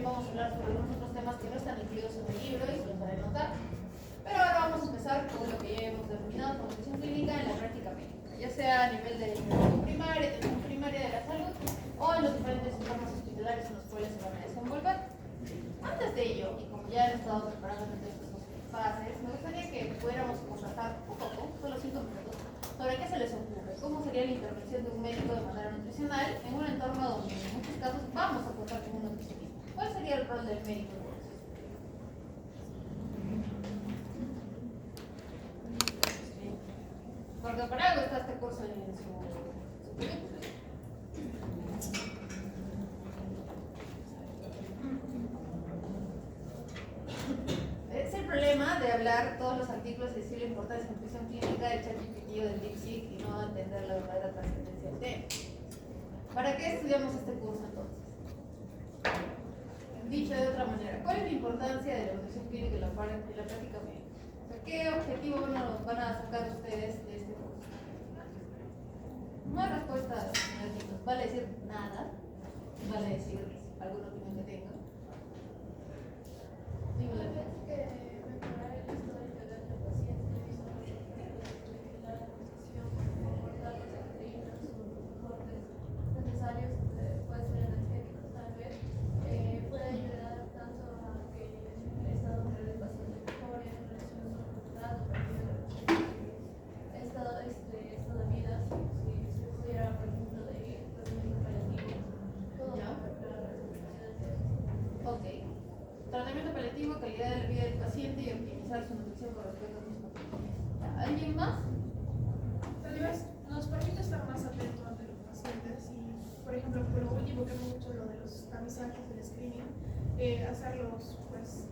también vamos a hablar sobre algunos otros temas que no están incluidos en el libro y se los haré notar. Pero ahora vamos a empezar con lo que ya hemos denominado como nutrición clínica en la práctica médica, ya sea a nivel de atención primaria de la salud o en los diferentes entornos hospitalarios en los cuales se van a desenvolver. Antes de ello, y como ya he estado preparando estas dos fases, me gustaría que pudiéramos conversar un poco, solo 5 minutos, sobre qué se les ocurre, cómo sería la intervención de un médico de manera nutricional en un entorno donde en muchos casos vamos a contar con un nutricionista. ¿Cuál sería el rol del médico? Porque para algo está este curso en su currículum. Es el problema de hablar todos los artículos y decir la importancia de la nutrición clínica del ChatGPT o del DeepSeek y no entender la verdadera trascendencia del tema. ¿Para qué estudiamos este curso entonces? Dicho de otra manera, ¿cuál es la importancia de la nutrición clínica en la práctica médica? O sea, ¿qué objetivo van a sacar ustedes de este curso? No hay respuesta, señor. ¿Vale decir nada? ¿Vale decir alguna opinión que tenga? Dígame. Que mejorar el estado integral del paciente, la nutrición, aportar los proteínas, sus aportes necesarios, puede ser energéticos tal vez, puede ayudar tanto a que el estado del paciente mejore en relación a su voluntad, estado de vida, si se pudiera, por ejemplo, de tratamiento paliativo, todo para mejorar las condiciones de Ok. Tratamiento paliativo, calidad de la vida del paciente y optimizar su nutrición con respecto a sus pacientes. ¿Alguien más? Tal vez nos permite estar más atentos ante los pacientes y, por ejemplo, por lo último que hemos hecho, lo de los tamizajes del screening, hacerlos pues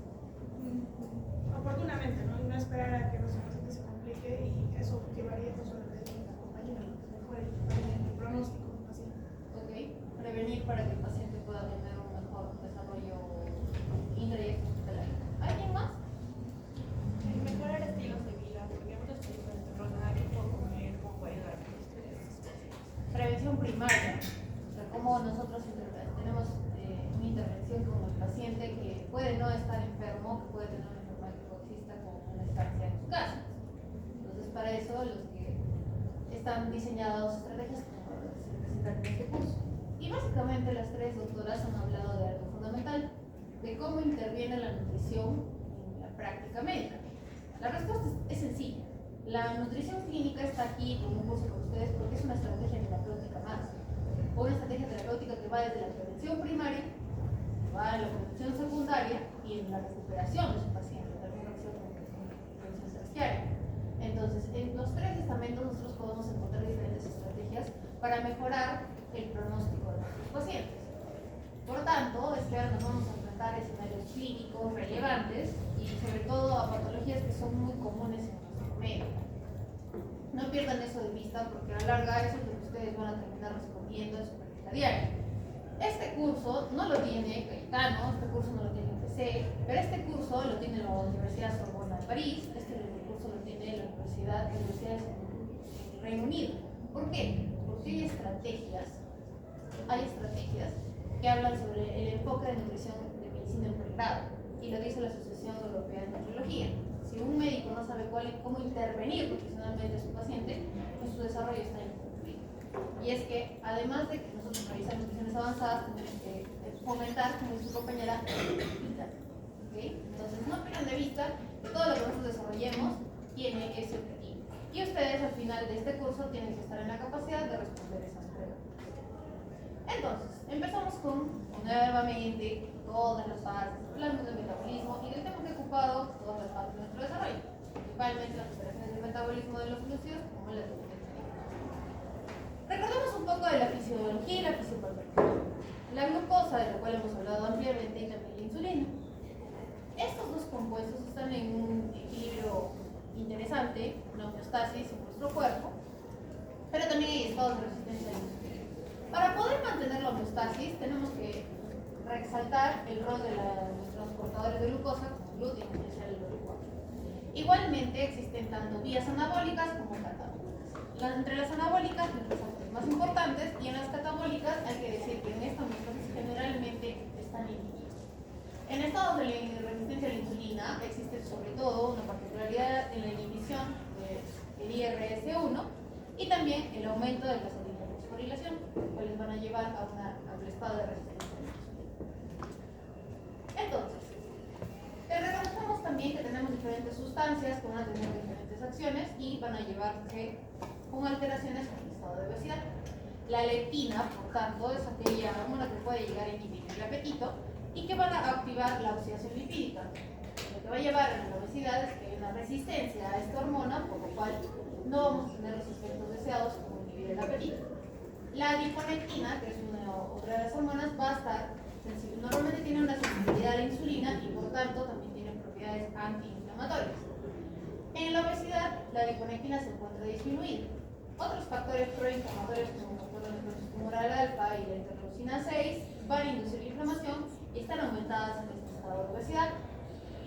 oportunamente, ¿no? Y no esperar a que nuestro paciente se complique, y eso llevaría pues a la compañía, ¿no? Que mejore el pronóstico del paciente. Ok. Prevenir para que el paciente pueda tener un mejor desarrollo intradirecto hospitalario. ¿Alguien más? Mejorar estilos de vida, porque muchas personas se rodean y cómo comer, cómo ayudar a los Prevención primaria. O sea, cómo nosotros tenemos una intervención con el paciente que puede no estar enfermo, que puede tener una enfermedad que coexista con una estancia en su casa. Entonces, para eso, los que están diseñadas estrategias como se presentan en este curso. Y básicamente las tres doctoras han hablado de algo fundamental, de cómo interviene la nutrición en la práctica médica. La respuesta es sencilla. La nutrición clínica está aquí en un curso con ustedes porque es una estrategia terapéutica más. O una estrategia terapéutica que va desde la prevención primaria, va en la prevención secundaria y en la recuperación de su paciente, la recuperación terciaria. Entonces, en los tres estamentos nosotros podemos encontrar diferentes estrategias para mejorar el pronóstico de nuestros pacientes. Por tanto, es que ahora nos vamos a enfrentar a escenarios clínicos relevantes y sobre todo a patologías que son muy comunes en nuestro medio. No pierdan eso de vista porque a la larga eso es lo que ustedes van a terminar respondiendo en su práctica diaria. Este curso no lo tiene Cayetano, este curso no lo tiene UPC, pero este curso lo tiene la Universidad Sorbona de París, este curso lo tiene la Universidad del Reino Unido. ¿Por qué? Porque hay estrategias que hablan sobre el enfoque de nutrición de medicina en pregrado, y lo dice la Asociación Europea de Nutriología. Si un médico no sabe cómo intervenir nutricionalmente a su paciente, pues su desarrollo está incompleto. Y es que, además de que nosotros realizamos nutriciones avanzadas, tenemos que fomentar, como dice su compañera, ¿okay? Entonces, no pierdan de vista que todo lo que nosotros desarrollemos tiene ese objetivo. Y ustedes, al final de este curso, tienen que estar en la capacidad de responder esas preguntas. Entonces, empezamos con nuevamente todas las fases, hablando del metabolismo y del tema que ha ocupado todas las fases de nuestro desarrollo, principalmente las operaciones del metabolismo de los glúcidos, como la gluconeogénesis. Recordemos un poco de la fisiología y la fisiopatología. La glucosa, de la cual hemos hablado ampliamente, y también la insulina. Estos dos compuestos están en un equilibrio interesante, una homeostasis en nuestro cuerpo, pero también hay estados de resistencia a la insulina. Para poder mantener la homeostasis tenemos que resaltar el rol de los transportadores de glucosa, como glúteo, en especial el glucógeno. Igualmente existen tanto vías anabólicas como catabólicas. Entre las anabólicas, las más importantes, y en las catabólicas hay que decir que en esta homeostasis generalmente están inhibidas. En estados de resistencia a la insulina existe sobre todo una particularidad en la inhibición del IRS1 y también el aumento de las salinas de fosforilación, cuales van a llevar a un estado de resistencia a la insulina. Entonces, reconocemos también que tenemos diferentes sustancias que van a tener diferentes acciones y van a llevarse con alteraciones en el estado de obesidad. La leptina, por tanto, es aquella hormona que puede llegar a inhibir el apetito y que van a activar la oxidación lipídica. Lo que va a llevar a la obesidad es que hay una resistencia a esta hormona, por lo cual no vamos a tener los efectos deseados como inhibir el apetito. La adiponectina, que es otra de las hormonas, va a estar sensible. Normalmente tiene una sensibilidad a la insulina y por tanto también tiene propiedades antiinflamatorias. En la obesidad, la adiponectina se encuentra disminuida. Otros factores proinflamatorios como el factor de necrosis tumoral alfa y la interleucina 6 van a inducir la inflamación y están aumentadas en este estado de obesidad.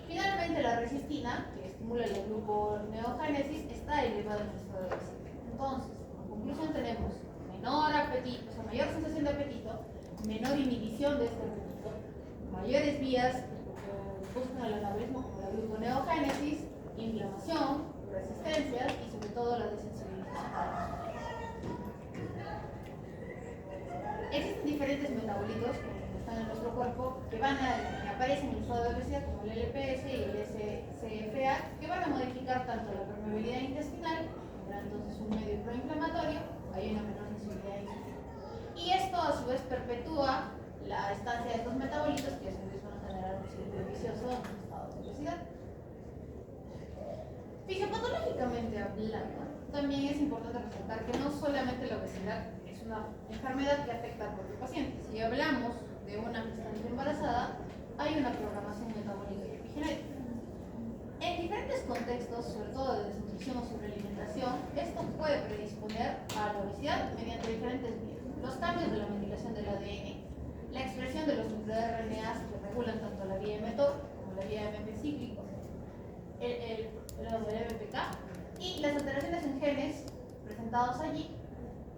Finalmente, la resistina, que estimula la gluconeogénesis, está elevada en el estado de obesidad. Entonces, en conclusión, tenemos menor apetito, o sea, mayor sensación de apetito, menor inhibición de este apetito, mayores vías que buscan el anabolismo como la gluconeogénesis, inflamación, resistencias y sobre todo la desensibilización. Existen diferentes metabolitos que están en nuestro cuerpo que aparecen en el estado de obesidad como el LPS y el SCFA, que van a modificar tanto la permeabilidad intestinal, tendrá entonces un medio proinflamatorio, hay una menor sensibilidad a insulina. Y esto a su vez perpetúa la estancia de estos metabolitos que a su vez van a generar un círculo vicioso en el estado de obesidad. Fisiopatológicamente hablando, también es importante resaltar que no solamente la obesidad es una enfermedad que afecta al propio paciente. Si hablamos de una gestante embarazada, hay una programación metabólica y epigenética. En diferentes contextos, sobre todo de desnutrición o sobrealimentación, esto puede predisponer a la obesidad mediante diferentes vías. Los cambios de la metilación del ADN, la expresión de los microRNAs que regulan tanto la vía mTOR como la vía MP cíclico, el MPK y las alteraciones en genes presentados allí.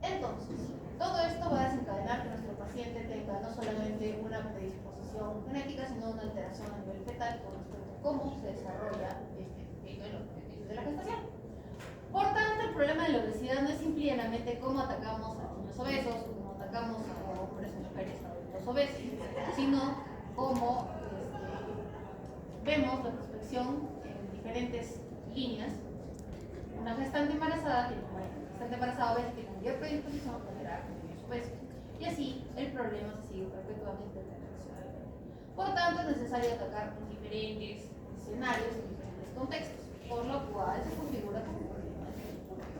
Entonces, todo esto va a desencadenar que nuestro paciente tenga no solamente una predisposición genética, sino una alteración a nivel fetal con respecto a cómo se desarrolla este feto en los beneficios de la gestación. Por tanto, el problema de la obesidad no es simplemente cómo atacamos a niños obesos o cómo atacamos a hombres o mujeres adultos obesos, sino cómo vemos la prospección en diferentes líneas. Una gestante embarazada tiene obesa tiene mayor predisposición a generar niños obesos. Y así el problema se sigue perpetuamente internacionalmente. Por tanto, es necesario atacar en diferentes escenarios, en diferentes contextos, por lo cual se configura como un problema de salud pública.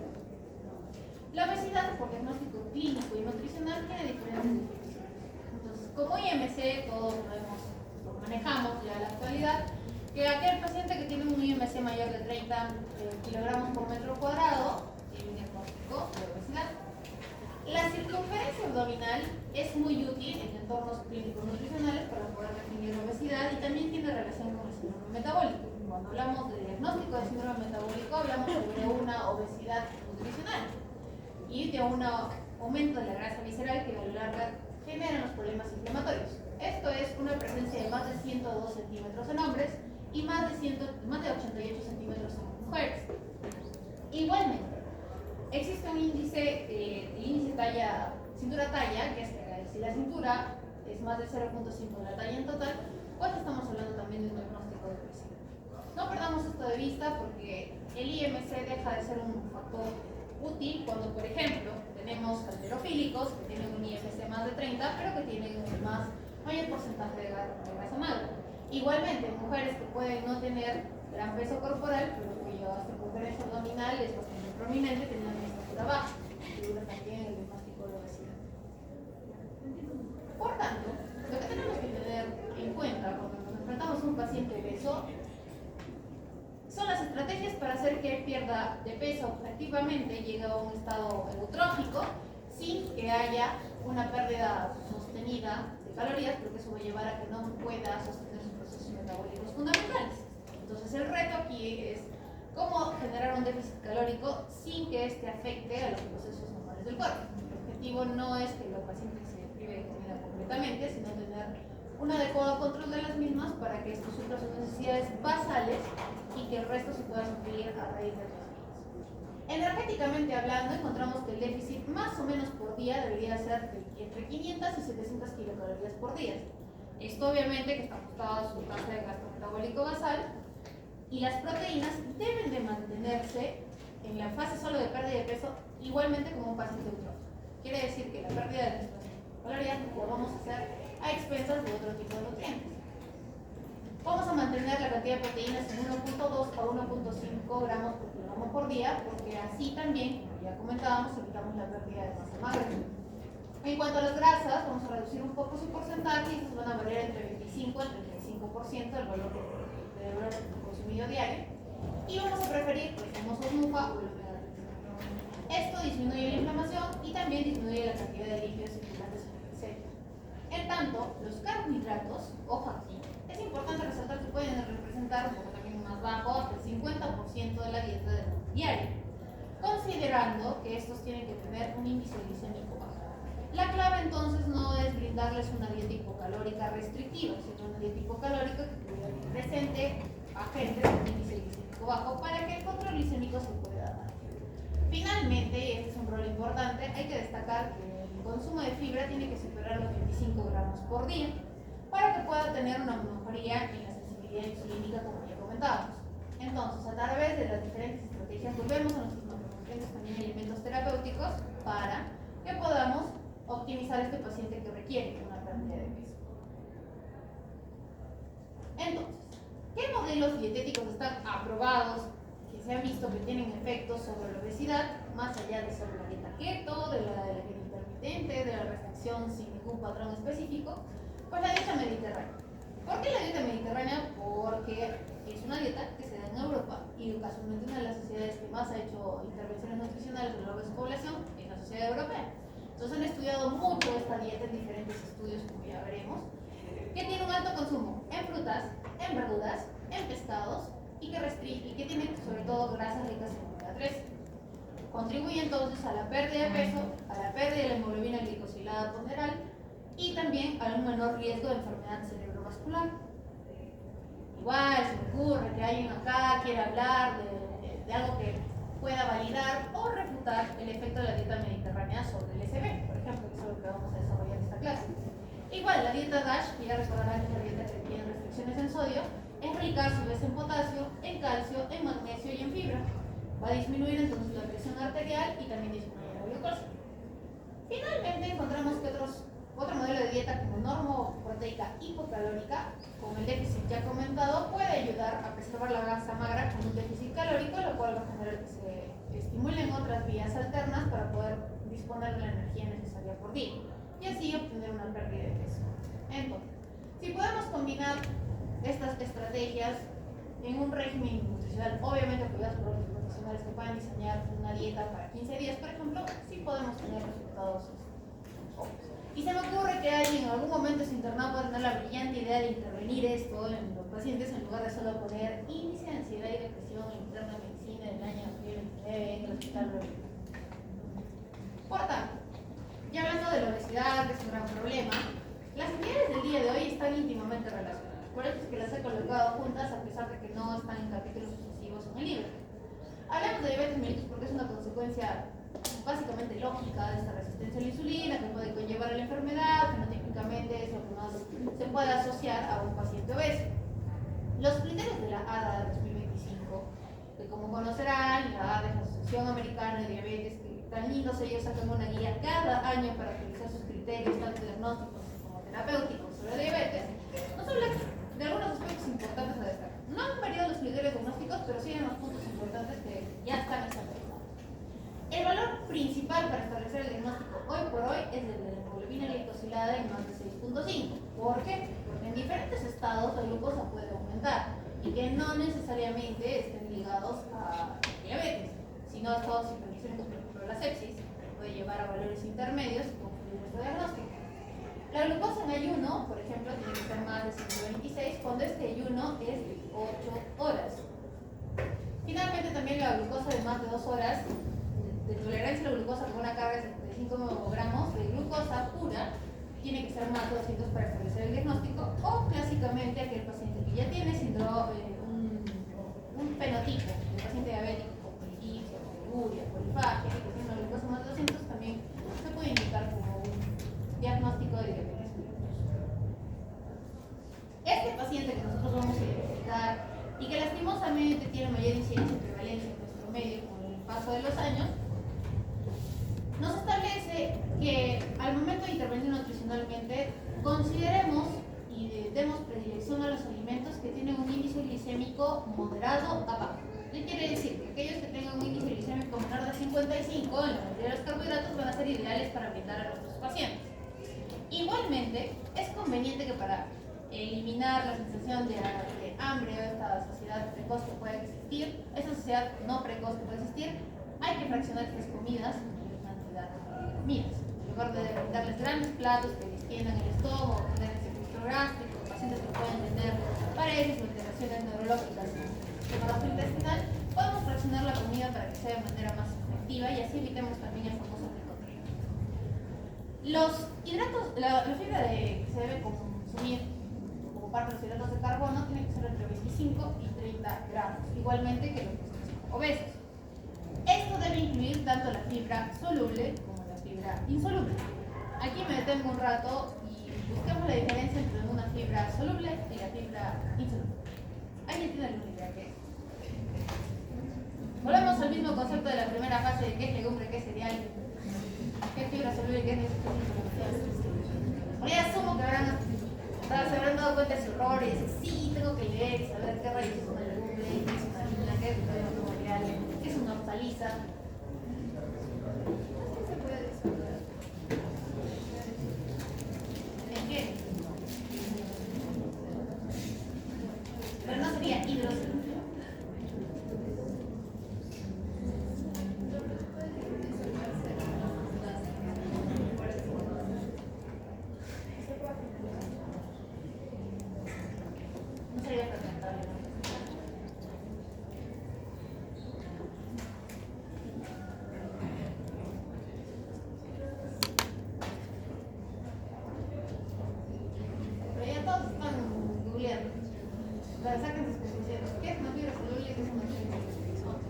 La obesidad, por diagnóstico clínico y nutricional, tiene diferentes definiciones. Entonces, como IMC, todos lo manejamos ya en la actualidad, que aquel paciente que tiene un IMC mayor de 30 kilogramos por metro cuadrado tiene un diagnóstico de obesidad. La circunferencia abdominal es muy útil en entornos clínicos nutricionales para poder definir obesidad y también tiene relación con el síndrome metabólico. Cuando hablamos de diagnóstico de síndrome metabólico, hablamos sobre una obesidad nutricional y de un aumento de la grasa visceral que a la larga generan los problemas inflamatorios. Esto es una presencia de más de 102 centímetros en hombres y más de 88 centímetros en mujeres. Igualmente, existe un índice, el índice cintura-talla, que es que si la cintura es más de 0.5 de la talla en total, pues estamos hablando también de un diagnóstico de obesidad. No perdamos esto de vista porque el IMC deja de ser un factor útil cuando, por ejemplo, tenemos halterofílicos que tienen un IMC más de 30, pero que tienen un mayor porcentaje de grasa magra. Igualmente, mujeres que pueden no tener gran peso corporal, pero cuya circunferencia abdominal es bastante prominente, tienen una estatura baja, figura también en el diagnóstico de obesidad. Por tanto, lo que tenemos que tener en cuenta cuando nos enfrentamos a un paciente obeso son las estrategias para hacer que él pierda de peso objetivamente, llegue a un estado eutrófico, sin que haya una pérdida sostenida de calorías, porque eso va a llevar a que no pueda sostener sus procesos metabólicos fundamentales. Entonces el reto aquí es cómo generar un déficit calórico sin que este afecte a los procesos normales del cuerpo. El objetivo no es que el paciente se prive de comida completamente, sino tener un adecuado control de las mismas para que estos suplan sus necesidades basales y que el resto se pueda suplir a raíz de las mismas. Energéticamente hablando, encontramos que el déficit más o menos por día debería ser de entre 500 y 700 kilocalorías por día. Esto obviamente que está ajustado a su tasa de gasto metabólico basal, y las proteínas deben de mantenerse en la fase solo de pérdida de peso igualmente como un paciente eutrófico. Quiere decir que la pérdida de nuestras calorías lo vamos a hacer a expensas de otro tipo de nutrientes. Vamos a mantener la cantidad de proteínas en 1.2 a 1.5 gramos por kilogramo por día, porque así también, como ya comentábamos, evitamos la pérdida de masa magra. En cuanto a las grasas, vamos a reducir un poco su porcentaje y estos van a variar entre 25 y 35% del valor consumido diario. Y vamos a preferir el famoso MUFA o el omega 3. Esto disminuye la inflamación y también disminuye la cantidad de lípidos circulantes en el cerebro. En tanto, los carbohidratos, ojo aquí, es importante resaltar que pueden representar un poco también más bajo, hasta el 50% de la dieta diaria, considerando que estos tienen que tener un índice glicémico bajo. La clave entonces no es brindarles una dieta hipocalórica restrictiva, sino una dieta hipocalórica que pueda tener presente agentes con índice glicémico bajo para que el control glicémico se pueda dar. Finalmente, y este es un rol importante, hay que destacar que el consumo de fibra tiene que superar los 25 gramos por día para que pueda tener una mejoría en la sensibilidad insulínica, como ya comentábamos. Entonces, a través de las diferentes estrategias, volvemos a nuestros macronutrientes, también elementos terapéuticos, para que podamos optimizar a este paciente que requiere una pérdida de peso. Entonces, ¿qué modelos dietéticos están aprobados, que se han visto que tienen efectos sobre la obesidad, más allá de sobre la dieta keto, de la dieta intermitente, de la restricción sin ningún patrón específico? Pues la dieta mediterránea. ¿Por qué la dieta mediterránea? Porque es una dieta que se da en Europa y casualmente una de las sociedades que más ha hecho intervenciones nutricionales a lo largo de su población es la sociedad europea. Entonces han estudiado mucho esta dieta en diferentes estudios, como ya veremos, que tiene un alto consumo en frutas, en verduras, en pescados y que tiene sobre todo grasas ricas en omega 3. Contribuye entonces a la pérdida de peso, a la pérdida de la hemoglobina glicosilada ponderal y también a un menor riesgo de enfermedad cerebrovascular. Igual, se me ocurre que alguien acá quiera hablar de algo que pueda validar o refutar el efecto de la dieta mediterránea sobre el SB, por ejemplo, que es lo que vamos a desarrollar en esta clase. Igual, la dieta DASH, que ya recordarán que es la dieta que tiene restricciones en sodio, es rica a su vez en potasio, en calcio, en magnesio y en fibra. Va a disminuir entonces la presión arterial y también disminuye la glucosa. Finalmente encontramos que otro modelo de dieta como normoproteica hipocalórica, con el déficit ya comentado, puede ayudar a preservar la grasa magra con un déficit calórico, lo cual va a generar que se estimulen otras vías alternas para poder disponer de la energía necesaria por día y así obtener una pérdida de peso. Entonces, si podemos combinar estas estrategias en un régimen nutricional, obviamente apoyados por los profesionales que puedan diseñar una dieta para 15 días, por ejemplo, sí podemos tener resultados obvios. Y se me ocurre que alguien en algún momento de su internado puede tener la brillante idea de intervenir esto en los pacientes en lugar de solo poner índice de ansiedad y depresión en interna medicina del año 2029 en el hospital Rodríguez. Por tanto, ya hablando de la obesidad, que es un gran problema, las actividades del día de hoy están íntimamente relacionadas. Por eso es que las he colocado juntas a pesar de que no están en capítulos sucesivos en el libro. Hablamos de diabetes mellitus porque es una consecuencia básicamente lógica de esta resistencia a la insulina que puede conllevar a la enfermedad, fenotípicamente es lo que más se puede asociar a un paciente obeso. Los criterios de la ADA de 2025, que como conocerán, la ADA es la Asociación Americana de Diabetes, que tan lindos ellos sacan una guía cada año para actualizar sus criterios, tanto diagnósticos como terapéuticos sobre diabetes, nos habla de algunos aspectos importantes a destacar. No han variado los criterios diagnósticos, pero sí hay unos puntos importantes que ya están establecidos. El valor principal para establecer el diagnóstico hoy por hoy es el de la hemoglobina glicosilada en más de 6.5. ¿Por qué? Porque en diferentes estados la glucosa puede aumentar y que no necesariamente estén ligados a diabetes, sino a estados hiperglicémicos, por ejemplo la sepsis, que puede llevar a valores intermedios y confundir nuestro diagnóstico. La glucosa en ayuno, por ejemplo, tiene que ser más de 126 cuando este ayuno es de 8 horas. Finalmente también la glucosa de más de 2 horas de tolerancia a la glucosa con una carga de 75 gramos de glucosa pura tiene que ser más 200 para establecer el diagnóstico, o clásicamente aquel paciente que ya tiene síndrome, un fenotipo de paciente diabético con polititis, poliuria, polifagia, que tiene una glucosa más de 200, también se puede indicar como un diagnóstico de diabetes mellitus. Este paciente que nosotros vamos a identificar y que lastimosamente tiene mayor incidencia y prevalencia en nuestro medio con el paso de los años, nos establece que al momento de intervenir nutricionalmente consideremos y demos predilección a los alimentos que tienen un índice glicémico moderado a bajo. ¿Qué quiere decir? Que aquellos que tengan un índice glicémico menor de 55 en la mayoría de los carbohidratos van a ser ideales para brindar a nuestros pacientes. Igualmente, es conveniente que para eliminar la sensación de hambre o esta saciedad precoz que puede existir, esa saciedad no precoz que puede existir, hay que fraccionar estas comidas en cantidad de comidas. En lugar de darles grandes platos que distiendan el estómago, tener ese filtro gástrico, pacientes que pueden tener paredes o alteraciones neurológicas en el aparato intestinal, podemos fraccionar la comida para que sea de manera más efectiva y así evitemos también el famoso tricotril. Los hidratos, la fibra que se debe consumir como parte de los hidratos de carbono tiene que ser entre 25 y 30 gramos, igualmente que los pacientes obesos. Esto debe incluir tanto la fibra soluble como la fibra insoluble. Aquí me detengo un rato y busquemos la diferencia entre una fibra soluble y la fibra insoluble. ¿Alguien tiene alguna idea qué es? Volvemos al mismo concepto de la primera fase de qué es legumbre, qué es cereal, qué es fibra soluble y qué es insoluble. Por ahí asumo que se habrán dado cuenta de su error y dicen, sí, tengo que leer y saber qué rayos es una legumbre, qué es una harina, qué es un cereal, qué es una hortaliza. ¿Qué se puede desarrollar? ¿En qué? Pero no sería hidrosoluble. No sería fermentable, ¿no? Pero ya todos están googleando. Saquen sus conclusiones. ¿Qué es una fibra soluble y qué es una fibra insoluble?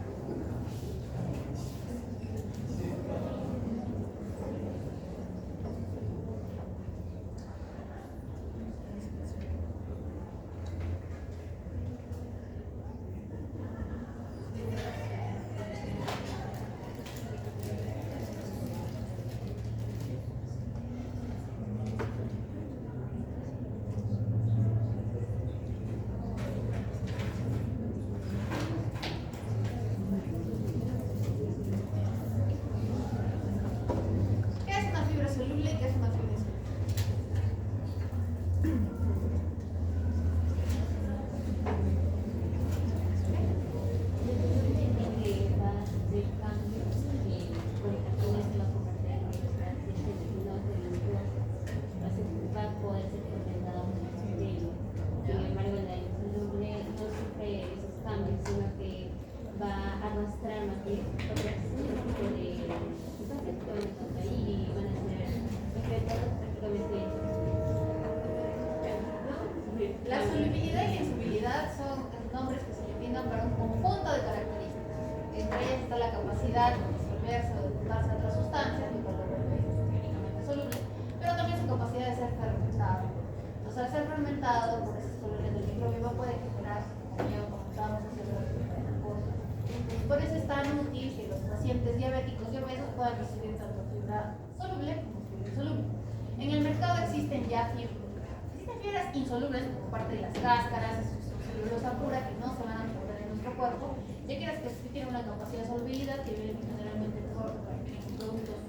¿Qué es una fibra soluble y qué es una fibra insoluble? Arrastrar más bien otros tipo de sustancias que van a estar ahí y van a ser efectos prácticamente La solubilidad y la insolubilidad son nombres que se le brindan para un conjunto de características. Entre ellas está la capacidad de disolverse o de juntarse a otras sustancias, lo cual lo vuelve químicamente soluble, pero también su capacidad de ser fermentado. Entonces, al ser fermentado, por esas solubles del microbioma puede generar, como ya comentábamos, ciertos tipos de cosas. Por eso es tan útil que los pacientes diabéticos y obesos puedan recibir tanto fibra soluble como fibra insoluble. En el mercado existen fibras insolubles como parte de las cáscaras, celulosa pura que no se van a absorber en nuestro cuerpo, ya que las que sí tienen una capacidad de solubilidad que vienen generalmente en productos,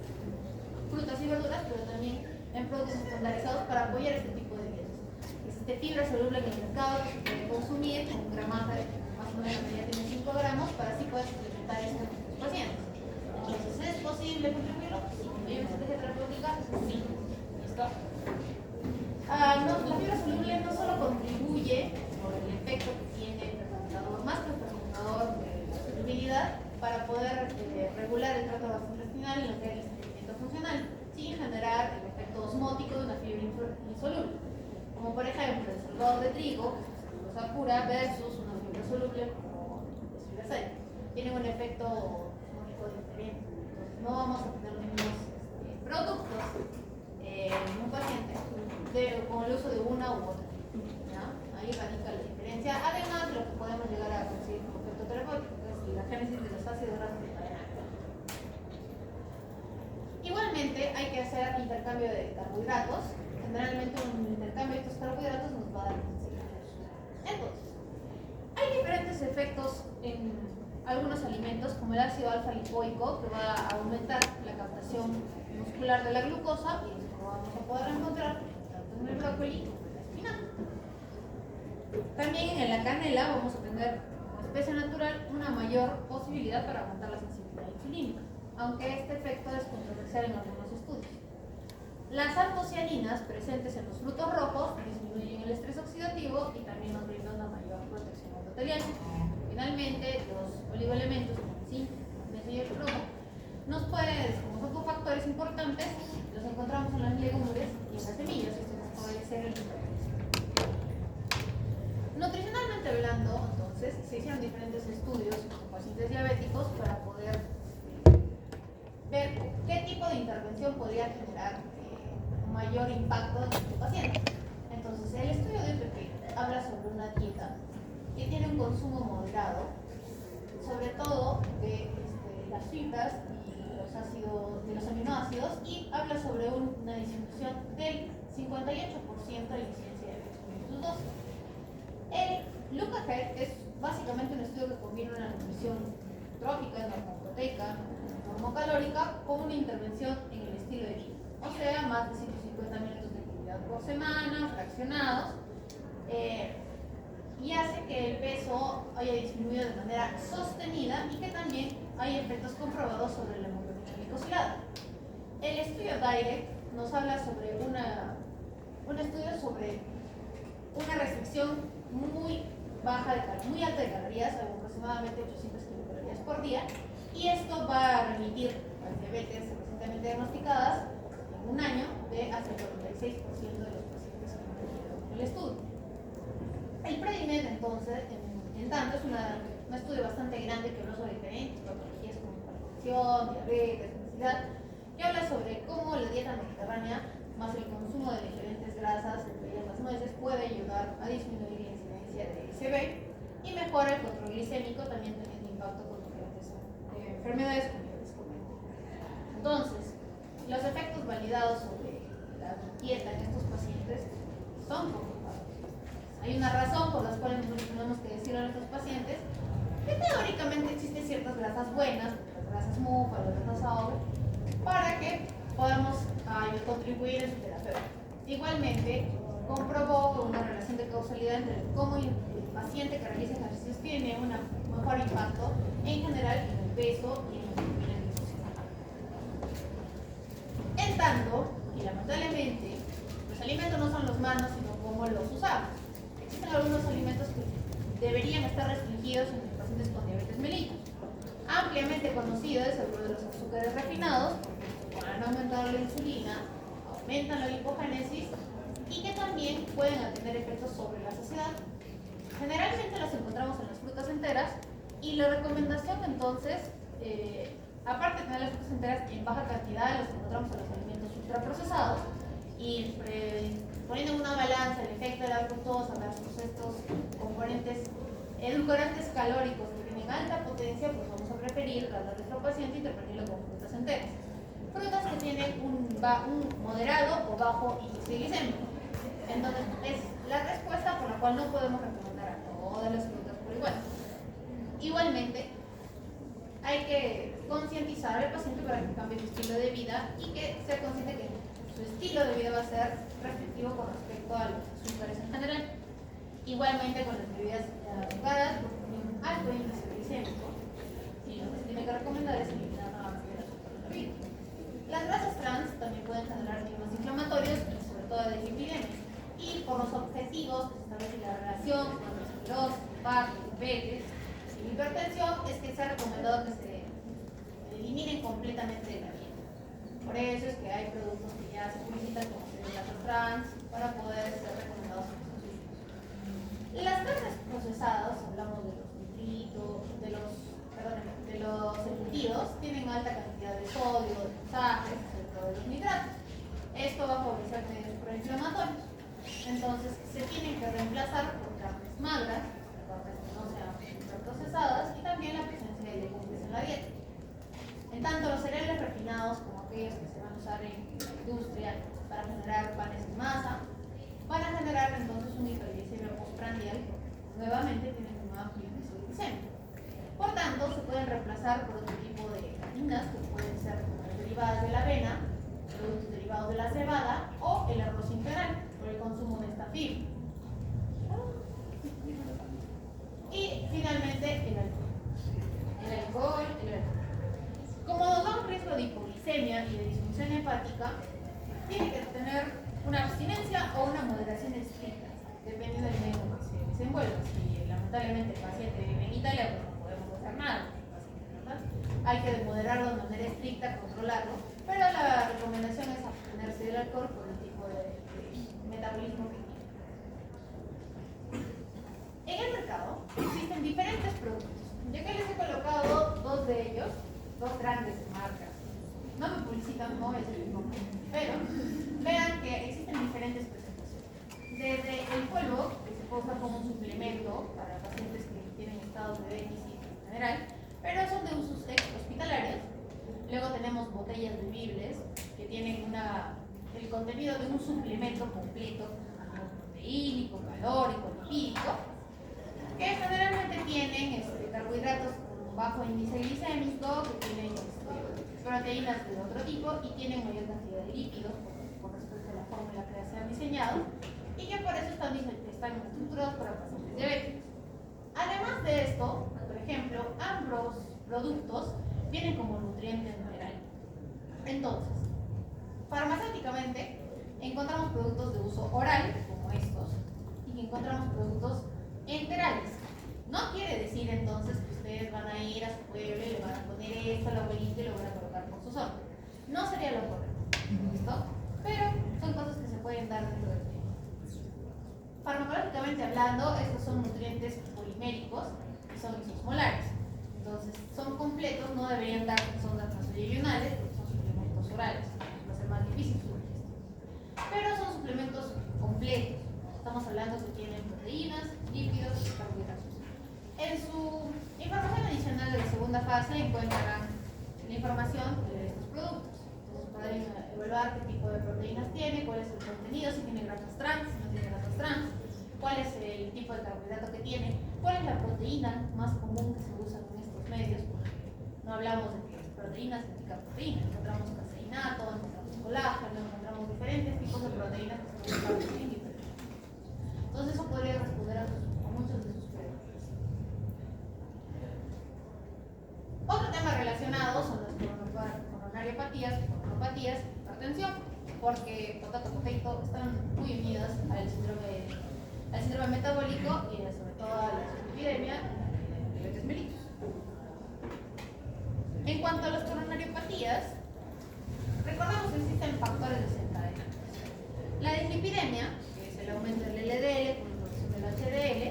frutas y verduras, pero también en productos estandarizados para apoyar este tipo de dietas. Existe fibra soluble en el mercado que se puede consumir en un gramaje más o menos ya tiene 5 gramos para así poder suplementar esto en nuestros pacientes. Entonces, ¿es posible contribuirlo? Sí. ¿Hay una estrategia terapéutica? Sí. ¿Listo? La fibra soluble no solo contribuye por el efecto que tiene el fermentador, más que el fermentador de la solubilidad, para poder regular el tracto gastrointestinal y lo que es el estreñimiento funcional, sin generar el efecto osmótico de una fibra insoluble, como por ejemplo el solvado de trigo, que es glucosa pura, versus una fibra soluble como las fibras A. Tienen un efecto único diferente. Entonces no vamos a tener los mismos productos en un paciente con el uso de una u otra. ¿Ya? Ahí radica la diferencia, además de lo que podemos llegar a conseguir con efecto terapéutico, que es la génesis de los ácidos grasos de cadena activa. Igualmente hay que hacer intercambio de carbohidratos. Generalmente un intercambio de estos carbohidratos nos va a dar beneficios. Entonces, hay diferentes efectos en algunos alimentos, como el ácido alfa-lipoico, que va a aumentar la captación muscular de la glucosa, y esto lo vamos a poder encontrar tanto en el brócoli como en la espinaca. También en la canela vamos a tener, como especie natural, una mayor posibilidad para aumentar la sensibilidad insulínica, aunque este efecto es controversial en algunos estudios. Las antocianinas presentes en los frutos rojos disminuyen el estrés oxidativo y también nos brindan una mayor protección endotelial. Finalmente, los oligoelementos como el zinc, el magnesio y el plomo nos pueden, como son cofactores importantes, los encontramos en las legumbres y en las semillas. Esto nos puede ser el nutricionalmente hablando, entonces, se hicieron diferentes estudios con pacientes diabéticos para poder ver qué tipo de intervención podría generar mayor impacto en este paciente. Entonces, el estudio de IPP habla sobre una dieta que tiene un consumo moderado, sobre todo de las fibras y de los aminoácidos, y habla sobre una disminución del 58% de la incidencia de diabetes mellitus 2. El LUCA-HEAD es básicamente un estudio que combina una nutrición trófica, normoproteica, normocalórica, con una intervención en el estilo de vida, o sea, más de 150 minutos de actividad por semana, fraccionados, y hace que el peso haya disminuido de manera sostenida y que también hay efectos comprobados sobre la hemoglobina glicosilada. El estudio DIRECT nos habla sobre un estudio sobre una restricción muy alta de calorías, aproximadamente 800 kilocalorías por día, y esto va a remitir a las diabetes recientemente diagnosticadas en un año de hasta el 46% de los pacientes que han tenido el estudio. El PREDIMED, entonces, en tanto, es un estudio bastante grande que habla sobre diferentes patologías como hipertensión, diabetes, obesidad, que habla sobre cómo la dieta mediterránea más el consumo de diferentes grasas, entre ellas las nueces, puede ayudar a disminuir la incidencia de ICB y mejora el control glicémico, también teniendo impacto con diferentes enfermedades, como ya les comenté. Entonces, los efectos validados sobre la dieta en estos pacientes son comprobados. Hay una razón por la cual nosotros tenemos que decirle a nuestros pacientes que teóricamente existen ciertas grasas buenas, las grasas MUFA, las grasas AOV, para que podamos contribuir en su terapia. Igualmente, comprobó una relación de causalidad entre cómo el paciente que realiza ejercicios tiene un mejor impacto en general en el peso y en la hemoglobina glicosilada. En tanto, y lamentablemente, los alimentos no son los malos, sino cómo los usamos. Existen algunos alimentos que deberían estar restringidos en los pacientes con diabetes mellitus. Ampliamente conocido es el rol de los azúcares refinados, porque van a aumentar la insulina, aumentan la lipogénesis y que también pueden tener efectos sobre la saciedad. Generalmente las encontramos en las frutas enteras y la recomendación entonces, aparte de tener las frutas enteras en baja cantidad, las encontramos en los alimentos ultraprocesados y poniendo en una balanza el efecto de la fructosa versus estos componentes edulcorantes calóricos que tienen alta potencia, pues vamos a preferir darle a nuestro paciente interpretarlo con frutas enteras. Frutas que tienen un moderado o bajo índice glicémico. Entonces, es la respuesta por la cual no podemos recomendar a todas las frutas por igual. Igualmente, hay que concientizar al paciente para que cambie su estilo de vida y que sea consciente que su estilo de vida va a ser restrictivo con respecto a los azúcares en general. Igualmente con las bebidas azucaradas, porque tienen un alto índice glicémico, y lo que se tiene que recomendar es eliminar nuevamente el azúcar de la bebida. Las grasas trans también pueden generar signos inflamatorios y sobre todo de dislipidemia. Y por los objetivos que se establece la relación con la esclerosis, infarto, diabetes y hipertensión, es que se ha recomendado que se eliminen completamente de la dieta. Por eso es que hay productos que ya se publicitan como grasas trans para poder ser recomendados a nuestros hijos. Las carnes procesadas, hablamos de los nitritos, de los embutidos, tienen alta cantidad de sodio, de pasajes, sobre todo de los nitratos. Esto va a favorecer medios proinflamatorios. Entonces, se tienen que reemplazar por carnes magras, carnes que no sean procesadas, y también la presencia de legumbres en la dieta. En tanto, los cereales refinados, como aquellos que se van a usar en la industria para generar panes en masa, van a generar entonces un hiperglicemia postprandial, porque nuevamente tienen un amplio índice glicémico. Por tanto, se pueden reemplazar por otro tipo de harinas, que pueden ser las derivadas de la avena, productos derivados de la cebada o el arroz integral, por el consumo de esta fibra. Y finalmente, el alcohol. El alcohol. Como nos da un riesgo de hipoglicemia y de disfunción hepática, tiene que tener una abstinencia o una moderación estricta, dependiendo del medio en que se desenvuelva. Si lamentablemente el paciente vive en Italia, pues no podemos hacer nada. Hay que moderarlo de manera estricta, controlarlo, pero la recomendación es abstenerse del alcohol por el tipo de metabolismo que tiene. En el mercado existen diferentes productos. Ya que les he colocado dos de ellos, dos grandes marcas. No me publicitan, no es el nombre, pero vean que existen diferentes presentaciones. Desde el polvo, que se puede usar como un suplemento para pacientes que tienen estados de déficit en general, pero son de usos hospitalarios. Luego tenemos botellas bebibles que tienen el contenido de un suplemento completo, proteínico, calórico, lipídico, que generalmente tienen carbohidratos con bajo índice glicémico, que tienen proteínas de otro tipo y tienen mayor cantidad de lípidos con respecto a la fórmula que se han diseñado, y que por eso están estructurados para pacientes diabéticos. Además de esto, por ejemplo, ambos productos vienen como nutriente mineral. Entonces, farmacéuticamente encontramos productos de uso oral, como estos, y encontramos productos enterales. No quiere decir entonces que ustedes van a ir a su pueblo y le van a poner esto a la abuelita y lo van a colocar con sus ojos. No sería lo correcto, ¿listo? Pero son cosas que se pueden dar dentro del tiempo. Farmacológicamente hablando, estos son nutrientes poliméricos y son isosmolares. Entonces, son completos, no deberían dar sondas nasoyunales porque son suplementos orales, va a ser más difícil su digestión. Pero son suplementos completos. Estamos hablando que tienen proteínas, lípidos y carbohidratos. En su información adicional de la segunda fase encontrarán la información de estos productos. Entonces podrán evaluar qué tipo de proteínas tiene, cuál es el contenido, si tiene grasas trans, si no tiene grasas trans, cuál es el tipo de carbohidrato que tiene, cuál es la proteína más común que se usa en estos medios, porque no hablamos de que proteína significa proteína, encontramos caseinato, encontramos colágeno, encontramos diferentes tipos de proteínas que se usan en diferentes. Entonces eso podría responder a muchos de sus preguntas. Otro tema relacionado son las coronariopatías, hipertensión, porque potato están muy unidas al síndrome metabólico y sobre todo a la epidemia de diabetes mellitus. En cuanto a las coronariopatías, recordemos que existen factores desencadenantes. La dislipidemia, que es el aumento del LDL con la producción del HDL,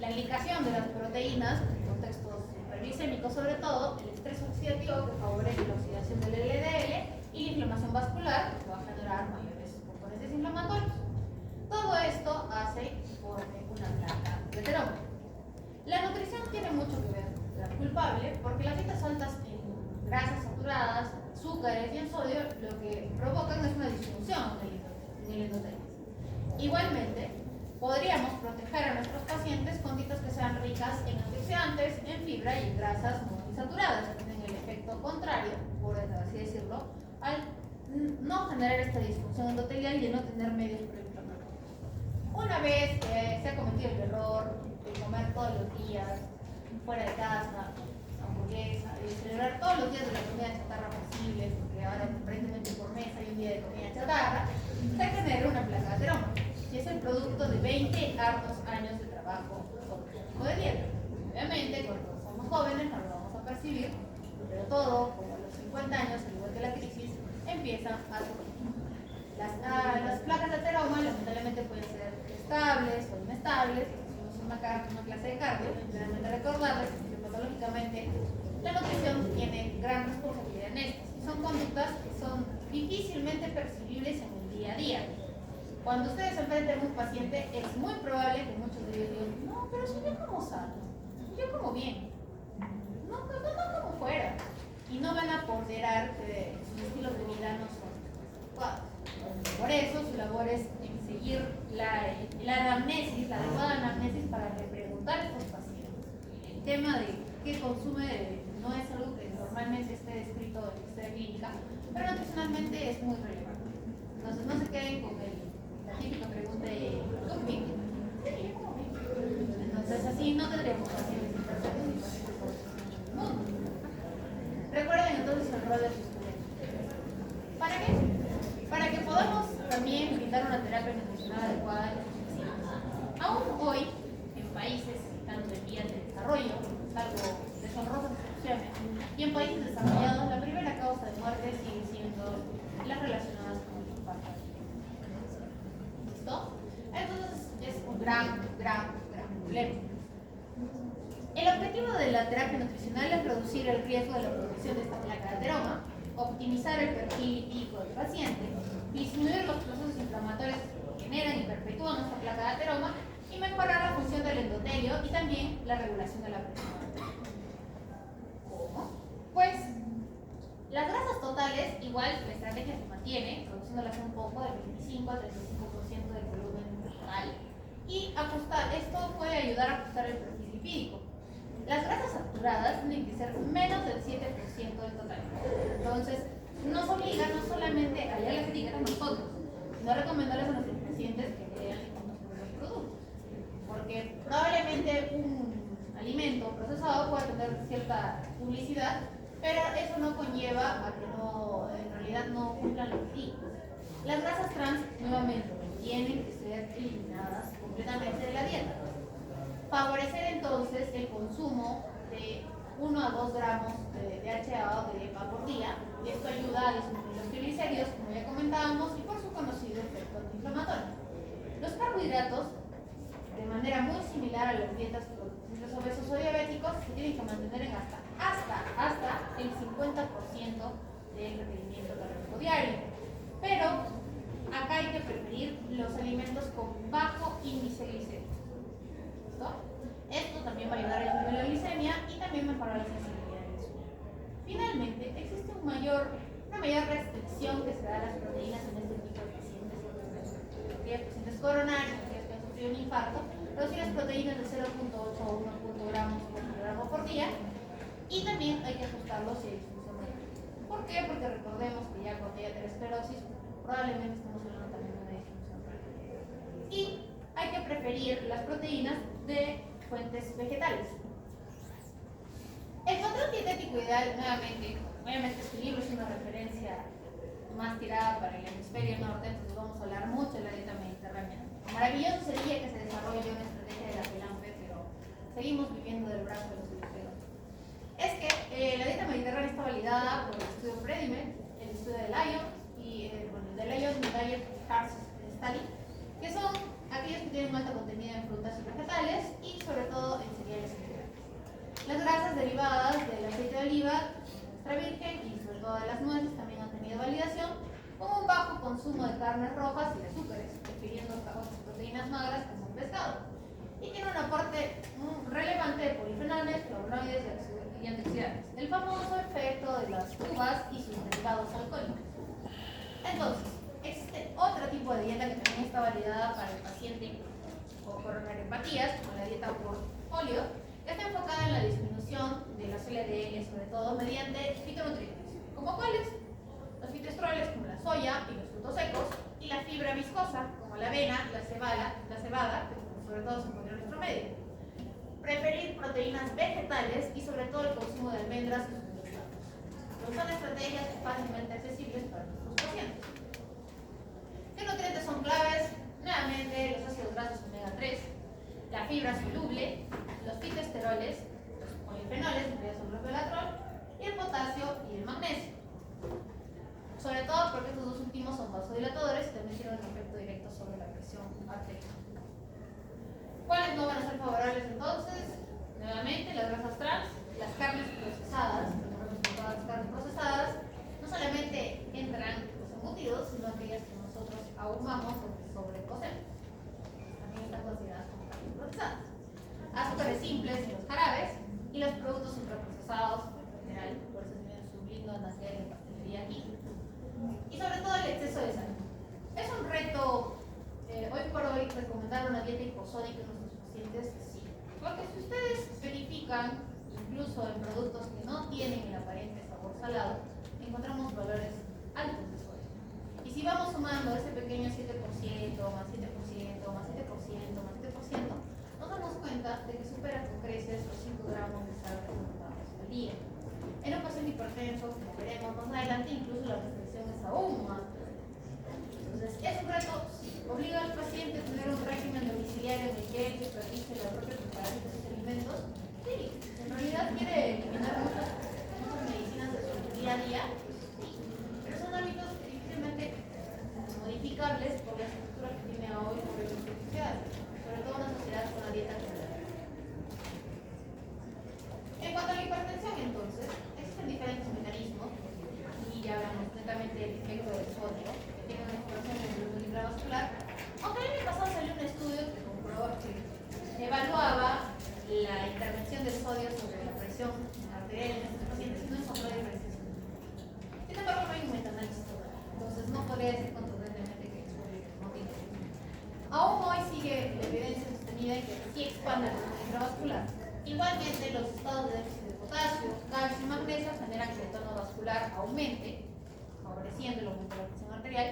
la glicación de las proteínas en contextos hiperglicémicos, sobre todo el estrés oxidativo que favorece la oxidación del LDL y la inflamación vascular que va a generar mayores componentes inflamatorios. Todo esto hace que forme una placa de ateroma. La nutrición tiene mucho que ver con la culpable porque las dietas altas en grasas saturadas, azúcares y en sodio lo que provocan es una disfunción en el endotelio. Igualmente, podríamos proteger a nuestros pacientes con dietas que sean ricas en antioxidantes, en fibra y en grasas monoinsaturadas, que tienen el efecto contrario, por así decirlo, al no generar esta disfunción endotelial y de no tener medios proinflamatorios. Una vez que se ha cometido el error de comer todos los días, fuera de casa, hamburguesa, y celebrar todos los días de la comida chatarra posible, porque ahora aparentemente por mes hay un día de comida chatarra, se genera una placa de ateroma, que es el producto de 20 hartos años de trabajo sobre el tipo de dieta. Obviamente, cuando somos jóvenes no lo vamos a percibir, pero todo, como a los 50 años, al igual que la crisis, empieza a subir. Las placas de ateroma lamentablemente solamente recordarles que patológicamente la nutrición tiene gran responsabilidad en estas. Son conductas que son difícilmente percibibles en el día a día. Cuando ustedes se enfrenten a un paciente, es muy probable que muchos de ellos digan, no, pero si yo como sano, yo como bien, no como fuera. Y no van a ponderar que sus estilos de vida no son adecuados. Por eso su labor es seguir la anamnesis, la adecuada anamnesis para preguntar a estos pacientes. El tema de qué consume no es algo que normalmente esté descrito en la historia clínica, pero nutricionalmente es muy relevante. Entonces no se queden con la típica pregunta de ¿cómo bien? Sí, yo como bien. Entonces así no tendríamos pacientes imperfectos y pacientes con mundo. Recuerden entonces el rol de su estudiante. ¿Para qué? Para que podamos también brindar una terapia nutricional adecuada a los pacientes. Aún hoy, en países tanto en vías de desarrollo, salvo deshonrosas excepciones, y en países desarrollados, la primera causa de muerte sigue siendo las relacionadas con el infarto. ¿Listo? Entonces es un gran problema. El objetivo de la terapia nutricional es reducir el riesgo de la producción de esta placa de ateroma, optimizar el perfil lipídico del paciente, disminuir los procesos inflamatorios que generan y perpetúan esta placa de ateroma y mejorar la función del endotelio y también la regulación de la presión arterial. ¿Cómo? Pues las grasas totales, igual la estrategia se mantiene, reduciéndolas un poco del 25 al 35% del volumen total, y esto puede ayudar a ajustar el perfil lipídico. Las grasas saturadas tienen que ser menos del 7% del total. Entonces, nos obliga no solamente a leer las etiquetas nosotros, sino a recomendarles a nuestros pacientes que lean la información de los productos. Porque probablemente un alimento procesado pueda tener cierta publicidad, pero eso no conlleva a que en realidad no cumplan los requisitos. Las grasas trans, nuevamente, tienen que ser eliminadas completamente de la dieta. Favorecer entonces el consumo de 1 a 2 gramos de DHA o de EPA por día. Esto ayuda a disminuir los triglicéridos, como ya comentábamos, y por su conocido efecto antiinflamatorio. Los carbohidratos, de manera muy similar a las dietas de los pacientes obesos o diabéticos, se tienen que mantener en hasta el 50% del requerimiento calórico diario. Pero acá hay que preferir los alimentos con bajo índice glicémico. ¿Listo? Esto también va a ayudar a disminuir la glicemia y también mejorar la sensibilidad del insulina. Finalmente, existe una mayor restricción que se da a las proteínas en este tipo de pacientes. Aquellos pacientes coronarios, aquellos que han sufrido un infarto, reducir las proteínas de 0.8 a 1 gramos por kilogramo por día, y también hay que ajustarlos si hay disfunción renal. ¿Por qué? Porque recordemos que ya cuando hay aterosclerosis, probablemente estamos hablando también de una disfunción renal. Y hay que preferir las proteínas de fuentes vegetales. El patrón dietético ideal, nuevamente, obviamente este libro es una referencia más tirada para el hemisferio norte, entonces vamos a hablar mucho de la dieta mediterránea. Maravilloso sería que se desarrolle una estrategia de la PELAMPE, pero seguimos viviendo del brazo de los europeos. Es que la dieta mediterránea está validada por el estudio Predimed, el estudio de Lyon y el de Lyon Diet Heart Study, que son aquellos que tienen un alto contenido en frutas y vegetales y sobre todo en cereales integrales. Las grasas derivadas del aceite de oliva extra virgen y sobre todo de las nueces también han tenido validación, con un bajo consumo de carnes rojas y de azúcares, prefiriendo otras proteínas magras como el pescado. Y tiene un aporte relevante de polifenoles, flavonoides y antioxidantes. El famoso efecto de las uvas y sus derivados alcohólicos. Entonces, existe otro tipo de dieta que también está validada para el paciente con coronariopatías, como la dieta por polio, que está enfocada en la disminución de las LDL, sobre todo mediante fitonutrientes, como cuáles, los fitoesteroles como la soya y los frutos secos, y la fibra viscosa como la avena, la cebada, que sobre todo se encuentra en nuestro medio. Preferir proteínas vegetales y sobre todo el consumo de almendras y sus derivados. Son estrategias fácilmente accesibles para nuestros pacientes. ¿Qué nutrientes son claves? Nuevamente, los ácidos grasos omega 3, la fibra soluble, los fitoesteroles, los polifenoles, incluidos el resveratrol, y el potasio y el magnesio. Sobre todo porque estos dos últimos son vasodilatadores y también tienen un efecto directo sobre la presión arterial. ¿Cuáles no van a ser favorables entonces? Nuevamente, las grasas trans, las carnes procesadas, todas las carnes procesadas, no solamente entran los embutidos, sino aquellas que nosotros ahumamos o que sobrecocemos. También están consideradas como carnes procesadas. Azúcares simples y los jarabes, y los productos ultraprocesados en general, por eso tienen su lindo anaquel de pastelería aquí. Y sobre todo el exceso de sal. Es un reto, hoy por hoy, recomendar una dieta hiposódica en nuestros pacientes, sí. Porque si ustedes verifican, incluso en productos que no tienen el aparente sabor salado, encontramos valores altos de sodio. Y si vamos sumando ese pequeño 7%, más 7%, más 7%, más 7%, nos damos cuenta de que supera con creces los 5 gramos de sal que necesitamos al día. En un paciente hipertenso, como veremos más adelante, incluso la restricción es aún más. Entonces, ¿es un reto? Sí. ¿Obliga al paciente a tener un régimen domiciliario en el que él supervise la propia preparación de sus alimentos? Sí. En realidad quiere eliminar muchas medicinas de su día a día. Sí. Pero son hábitos difícilmente modificables por la estructura que tiene hoy por el sociedad, sobre todo una sociedad con una dieta saludable. En cuanto a la hipertensión, entonces, existen diferentes mecanismos, y ya hablamos netamente del efecto del sodio, que tiene una explosión en el volumen intravascular. Aunque el año pasado salió un estudio que comprobó que evaluaba la intervención del sodio sobre la presión arterial en estos pacientes y no encontró diferencias. Sin embargo, no hay un metaanálisis todavía, entonces no podría decir contundentemente que el sodio no tiene. Aún hoy sigue la evidencia sostenida en que sí expande el volumen intravascular. Igualmente, los estados de déficit de potasio, calcio y magnesio generan que el tono vascular aumente, favoreciendo el aumento de la presión arterial.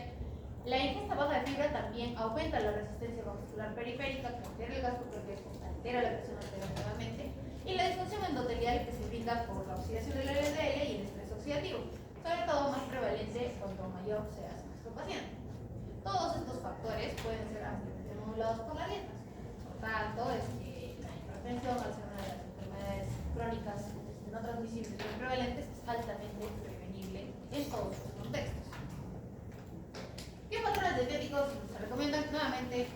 La ingesta baja de fibra también aumenta la resistencia vascular periférica, que altera el gasto cardíaco, altera la presión arterial nuevamente, y la disfunción endotelial que se brinda por la oxidación del LDL y el estrés oxidativo, sobre todo más prevalente cuanto mayor sea nuestro paciente. Todos estos factores pueden ser ampliamente modulados por la dieta. Por tanto, es que la hipertensión, al ser una de las enfermedades crónicas no transmisibles y prevalentes, es altamente prevenible en todos los contextos. ¿Qué patrones dietéticos se recomiendan? Nuevamente,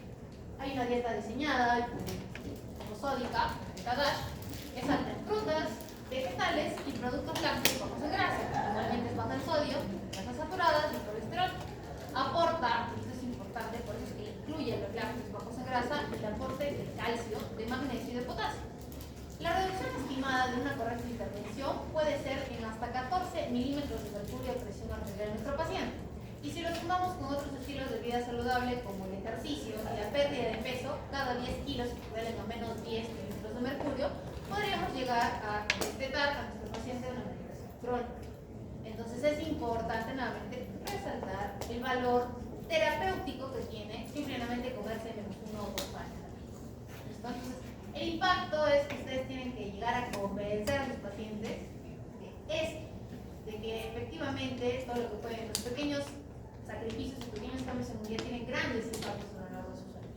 hay una dieta diseñada, hiposódica, DASH, que es alta en frutas, vegetales y productos lácteos bajos en grasa. Normalmente es baja en sodio, grasas saturadas y colesterol. Aporta, y esto es importante, por eso es que incluye los lácteos bajos en grasa, el aporte de calcio, de magnesio y de potasio. La reducción estimada de una correcta intervención puede ser en hasta 14 milímetros de mercurio de presión arterial en nuestro paciente. Y si lo sumamos con otros estilos de vida saludable como el ejercicio y la pérdida de peso, cada 10 kilos equivalen a menos 10 milímetros de mercurio, podríamos llegar a destetar a nuestro paciente de una medicación crónica. Entonces es importante nuevamente resaltar el valor terapéutico que tiene simplemente comerse menos 1 o 2 años. ¿Listo? Entonces, el impacto es que ustedes tienen que llegar a convencer a sus pacientes de que efectivamente todo lo que pueden, los pequeños sacrificios y pequeños cambios en un día tienen grandes impactos a lo largo de su salud.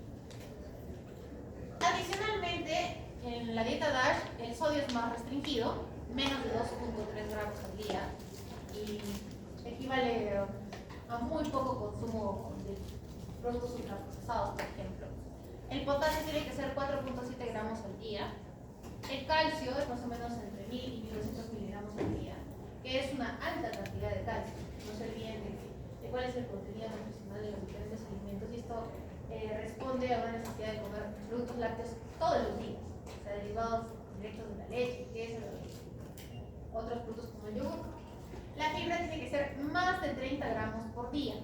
Adicionalmente, en la dieta DASH, el sodio es más restringido, menos de 2.3 gramos al día, y equivale a muy poco consumo de productos ultraprocesados, por ejemplo. El potasio tiene que ser 4.7 gramos al día. El calcio es más o menos entre 1000 y 1200 miligramos al día, que es una alta cantidad de calcio. No se olviden de cuál es el contenido nutricional de los diferentes alimentos, y esto responde a una necesidad de comer productos lácteos todos los días, o sea, derivados directos de la leche, queso, otros productos como el yogur. La fibra tiene que ser más de 30 gramos por día.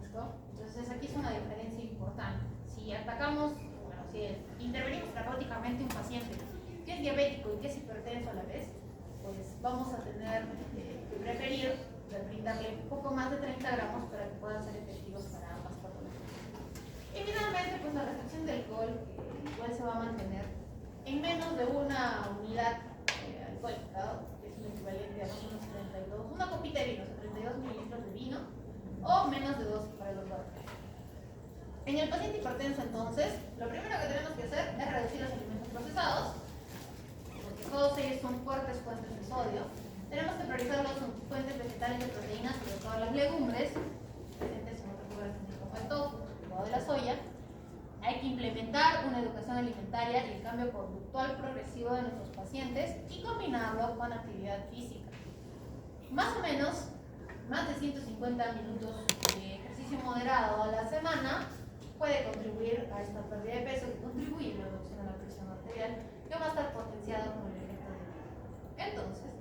¿Listo? Entonces aquí es una diferencia importante. Si atacamos, bueno, si intervenimos terapéuticamente un paciente que es diabético y que es hipertenso a la vez, pues vamos a tener que preferir brindarle un poco más de 30 gramos para que puedan ser efectivos para ambas patologías. Y finalmente, pues la restricción de alcohol, que igual se va a mantener en menos de una unidad alcohólica, que es un equivalente a más o menos 32, una copita de vino, o sea, 32 mililitros de vino, o menos de 2 para los varones. En el paciente hipertenso, entonces, lo primero que tenemos que hacer es reducir los alimentos procesados, porque todos ellos son fuertes fuentes de sodio. Tenemos que priorizar las fuentes vegetales de proteínas, sobre todo las legumbres, presentes en otros lugares como el tofu o de la soya. Hay que implementar brindar una educación alimentaria y el cambio conductual progresivo de nuestros pacientes y combinarlo con actividad física. Más o menos, más de 150 minutos de ejercicio moderado a la semana puede contribuir a esta pérdida de peso que contribuye a la reducción de la presión arterial, que va a estar potenciado con el efecto de vida. Entonces,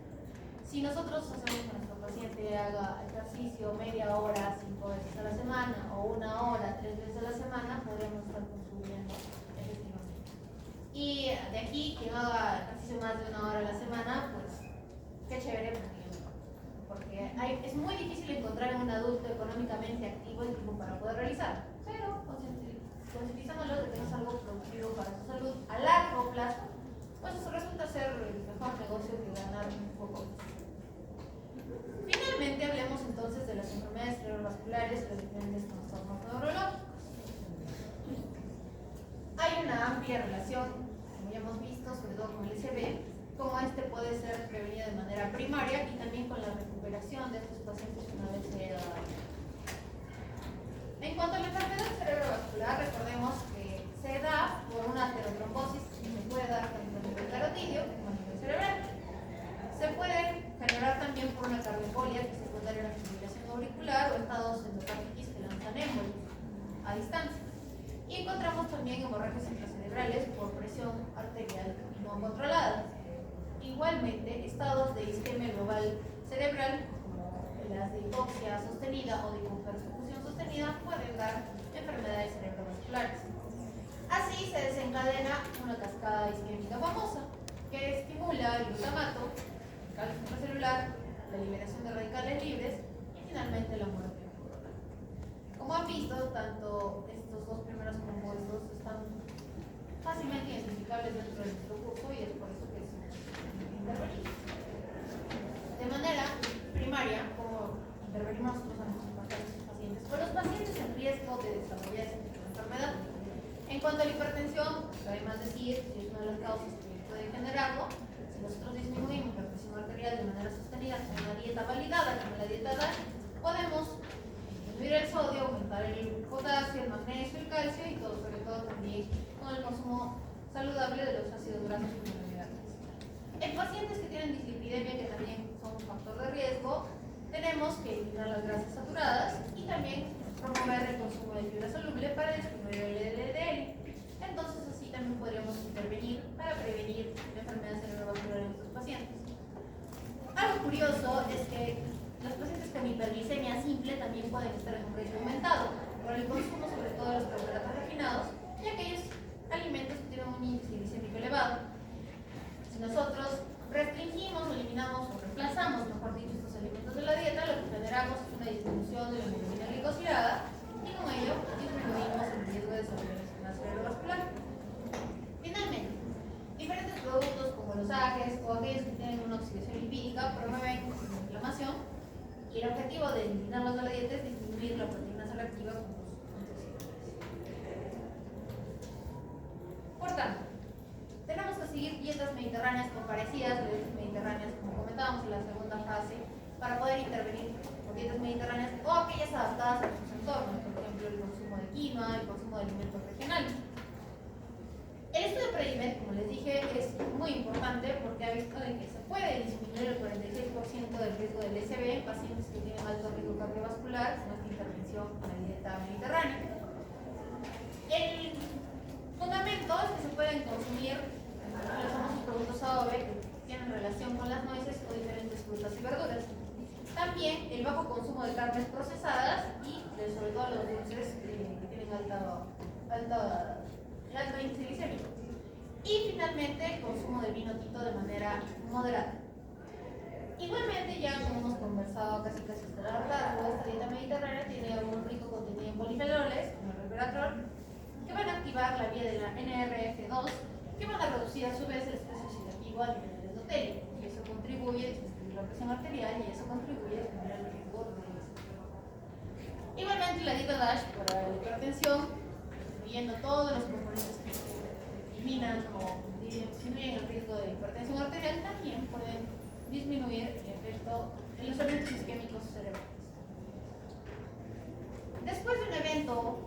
si nosotros hacemos que nuestro paciente haga ejercicio media hora, 5 veces a la semana, o 1 hora, 3 veces a la semana, podríamos estar contribuyendo efectivamente. Y de aquí, quien haga ejercicio más de 1 hora a la semana, pues qué chévere, porque es muy difícil encontrar en un adulto económicamente activo el tiempo para poder realizar, pero concientizándolo de que es algo productivo para su salud a largo plazo, pues eso resulta ser el mejor negocio que ganar un poco. Finalmente, hablemos entonces de las enfermedades cerebrovasculares y los diferentes trastornos neurológicos. Hay una amplia relación, como ya hemos visto, sobre todo con el SB, como este puede ser prevenido de manera primaria y también con la recuperación de estos pacientes una vez se da. En cuanto a la enfermedad cerebrovascular, recordemos que se da por una aterotrombosis que se puede dar tanto a nivel carotidio como a nivel cerebral. Se puede generar también por una cardioembolia que se puede dar en la fibrilación auricular o estados endocarditis que lanzan émbolos a distancia. Y encontramos también hemorragias intracerebrales por presión arterial no controlada. Igualmente, estados de isquemia global cerebral, como las de hipoxia sostenida o de hipoperfusión sostenida, pueden dar enfermedades cerebrovasculares. Así se desencadena una cascada isquémica famosa que estimula el glutamato, el calcio intracelular, la liberación de radicales libres y finalmente la muerte neuronal. Como han visto, tanto estos dos primeros compuestos están fácilmente identificables dentro de nuestro curso y es por eso que se intervenimos. De manera primaria, como intervenimos nosotros a nuestros pacientes, con los pacientes en riesgo de desarrollar esta enfermedad. En cuanto a la hipertensión, además decir si es una de las causas que puede generarlo, si nosotros disminuimos la presión arterial de manera sostenida con una dieta validada, como la dieta DASH, podemos disminuir el sodio, aumentar el potasio, el magnesio, el calcio y todo, sobre todo también con el consumo saludable de los ácidos grasos monohidratos. En pacientes que tienen dislipidemia, que también son un factor de riesgo, tenemos que eliminar las grasas saturadas y también promover el consumo de fibra soluble para disminuir el LDL. Entonces, así también podríamos intervenir para prevenir la enfermedad cerebrovascular en estos pacientes. Algo curioso es que los pacientes con hiperglicemia simple también pueden estar en un riesgo aumentado por el consumo, sobre todo de los carbohidratos refinados y aquellos alimentos que tienen un índice glicémico elevado. Si nosotros restringimos, eliminamos o reemplazamos, mejor dicho, estos alimentos de la dieta, lo que generamos es una disminución de la hemoglobina glicosilada y con ello disminuimos el riesgo de desarrollar enfermedad cerebrovascular. Finalmente, diferentes productos como los AGEs o aquellos que tienen una oxidación lipídica promueven la inflamación y el objetivo de eliminarlos de la dieta es disminuir la proteína selectiva con los antioxidantes. Por tanto, tenemos que seguir dietas mediterráneas o parecidas a dietas mediterráneas, como comentábamos en la segunda fase, para poder intervenir con dietas mediterráneas o aquellas adaptadas a nuestros entornos, por ejemplo, el consumo de quinoa, el consumo de alimentos regionales. El estudio PREDIMED, como les dije, es muy importante porque ha visto de que se puede disminuir el 46% del riesgo del SB en pacientes que tienen alto riesgo cardiovascular con esta intervención con la dieta mediterránea. El fundamento es que se pueden consumir los famosos productos AOV que tienen relación con las nueces o diferentes frutas y verduras. También el bajo consumo de carnes procesadas y sobre todo los dulces que tienen alto índice glicémico. Y finalmente el consumo de vino tinto de manera moderada. Igualmente, ya como hemos conversado casi hasta el hartazgo, esta dieta mediterránea tiene un rico contenido en polifenoles, como el resveratrol, que van a activar la vía de la NRF2, que van a reducir a su vez el estrés oxidativo a nivel del endotelio, y eso contribuye a disminuir la presión arterial y eso contribuye a disminuir el riesgo de diabetes. Igualmente, la dieta DASH para la hipertensión, incluyendo todos los componentes que eliminan o disminuyen el riesgo de hipertensión arterial, también pueden disminuir el efecto en los eventos isquémicos cerebrales. Después de un evento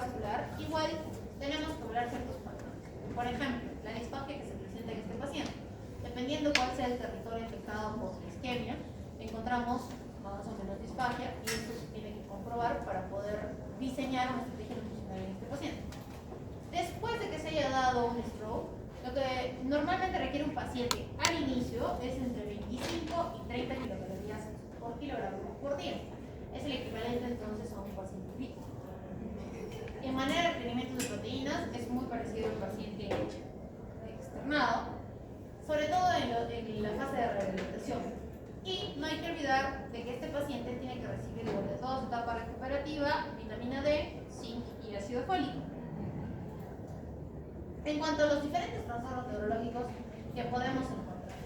cardiovascular, igual tenemos que hablar ciertos patrones. Por ejemplo, la disfagia que se presenta en este paciente. Dependiendo cuál sea el territorio afectado por la isquemia, encontramos más o menos disfagia y esto se tiene que comprobar para poder diseñar una estrategia nutricional en este paciente. Después de que se haya dado un stroke, lo que normalmente requiere un paciente al inicio es entre 25 y 30 kilocalorías por kilogramo por día. Es el equivalente entonces a un paciente crítico. En manera de requerimientos de proteínas es muy parecido al paciente externado, sobre todo en la fase de rehabilitación. Y no hay que olvidar de que este paciente tiene que recibir durante toda su etapa recuperativa vitamina D, zinc y ácido fólico. En cuanto a los diferentes trastornos neurológicos que podemos encontrar.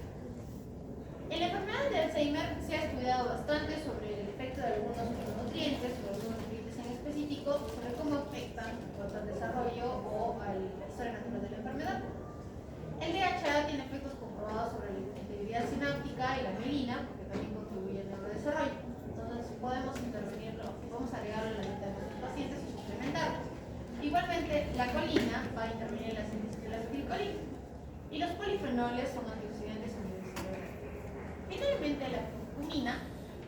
En la enfermedad de Alzheimer se ha estudiado bastante sobre el efecto de algunos nutrientes, en específico, sobre cómo afectan tanto al desarrollo o a la historia natural de la enfermedad. El DHA tiene efectos comprobados sobre la integridad sináptica y la mielina, porque también contribuye al neurodesarrollo. Entonces podemos intervenirlo, podemos agregarlo en la dieta de nuestros pacientes y suplementarlo. Igualmente, la colina va a intervenir en la síntesis de la acetilcolina. Y los polifenoles son antioxidantes a nivel cerebral. Finalmente, la curcumina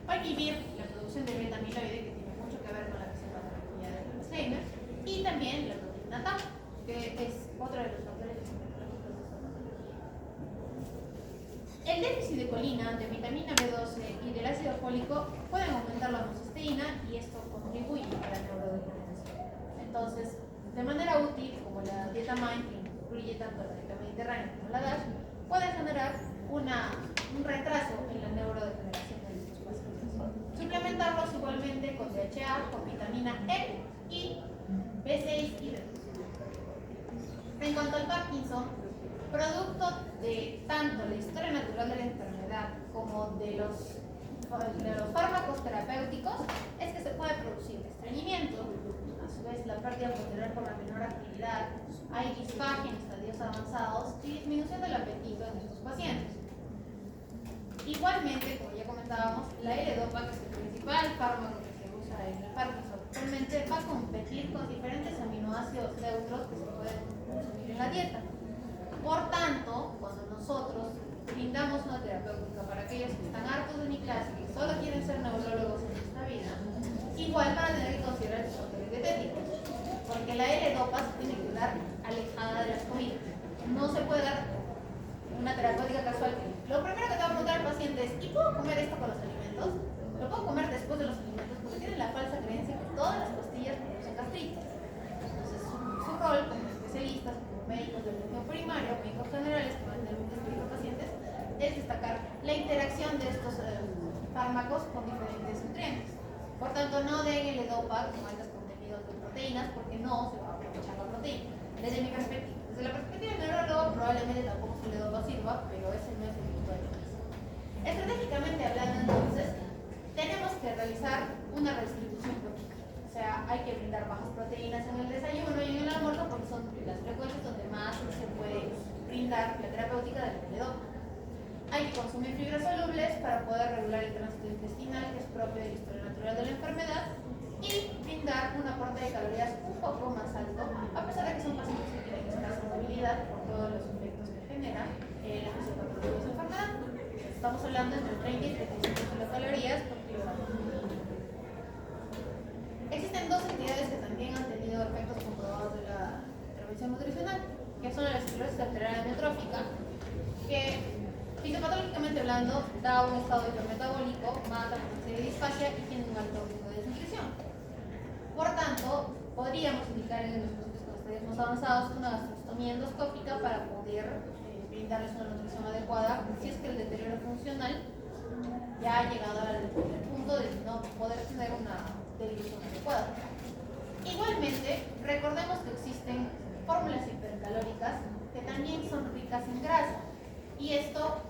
va a inhibir la producción de beta-amiloide, que tiene mucho que ver con la fisiopatología del Alzheimer, y también la proteína Tau, que es otro de los factores sintomatológicos de esta patología. El déficit de colina, de vitamina B12 y del ácido fólico pueden aumentar la homocysteína y esto contribuye a la neurodegeneración. Entonces, de manera útil, como la dieta MIND, que incluye tanto la dieta mediterránea como la DASH, puede generar un retraso en la neurodegeneración de estos pacientes. Suplementarlos igualmente con DHA, con vitamina E y B6 y B12. En cuanto al Parkinson, producto de tanto la historia natural de la enfermedad como de los fármacos terapéuticos, es que se puede producir estreñimiento, a su vez la pérdida posterior por la menor actividad, hay disfagia en estadios avanzados y disminución del apetito en estos pacientes. Igualmente, como ya comentábamos, la L-Dopa, que es el principal fármaco que se usa en el Parkinson actualmente, va a competir con diferentes aminoácidos neutros que se pueden consumir en la dieta. Por tanto, cuando nosotros brindamos una terapéutica para aquellos que están hartos de mi clase y que solo quieren ser neurólogos en esta vida, igual van a tener que considerar sus factores dietéticos, porque la L-Dopa se tiene que dar alejada de las comidas. No se puede dar una terapéutica casual. Lo primero que te va a preguntar al paciente es: ¿y puedo comer esto con los alimentos? Lo puedo comer después de los alimentos, porque tienen la falsa creencia que todas las pastillas producen gastritis. Entonces, su rol como especialistas, como médicos de atención primaria, médicos generales que van a tener un estudio de pacientes, es destacar la interacción de estos fármacos con diferentes nutrientes. Por tanto, no den L-Dopa con altos contenidos de proteínas, porque no se va a aprovechar la proteína. Desde mi perspectiva, desde la perspectiva del neurólogo, probablemente tampoco se L-Dopa sirva, pero ese no es el punto de vista. Estratégicamente hablando, entonces, tenemos que realizar una redistribución proteica. O sea, hay que brindar bajas proteínas en el desayuno y en el almuerzo, porque son las frecuencias donde más se puede brindar la terapéutica del L-Dopa. Hay que consumir fibras solubles para poder regular el tránsito intestinal, que es propio de la historia natural de la enfermedad, y brindar un aporte de calorías un poco más alto, a pesar de que son pacientes que tienen escasa movilidad por todos los efectos que genera la fisiopatología de su enfermedad. Estamos hablando entre 30 y 35 kilocalorías por kilogramo. Existen dos entidades que también han tenido efectos comprobados de la intervención nutricional, que son la esclerosis lateral amiotrófica, que fisiopatológicamente hablando da un estado hipermetabólico, mata una serie de disfagia y tiene un alto riesgo de desnutrición. Por tanto, podríamos indicar en los pacientes con estadios más avanzados una gastrostomía endoscópica para poder brindarles una nutrición adecuada, si es que el deterioro funcional ya ha llegado al punto de no poder tener una derivación adecuada. Igualmente, recordemos que existen fórmulas hipercalóricas que también son ricas en grasa, y esto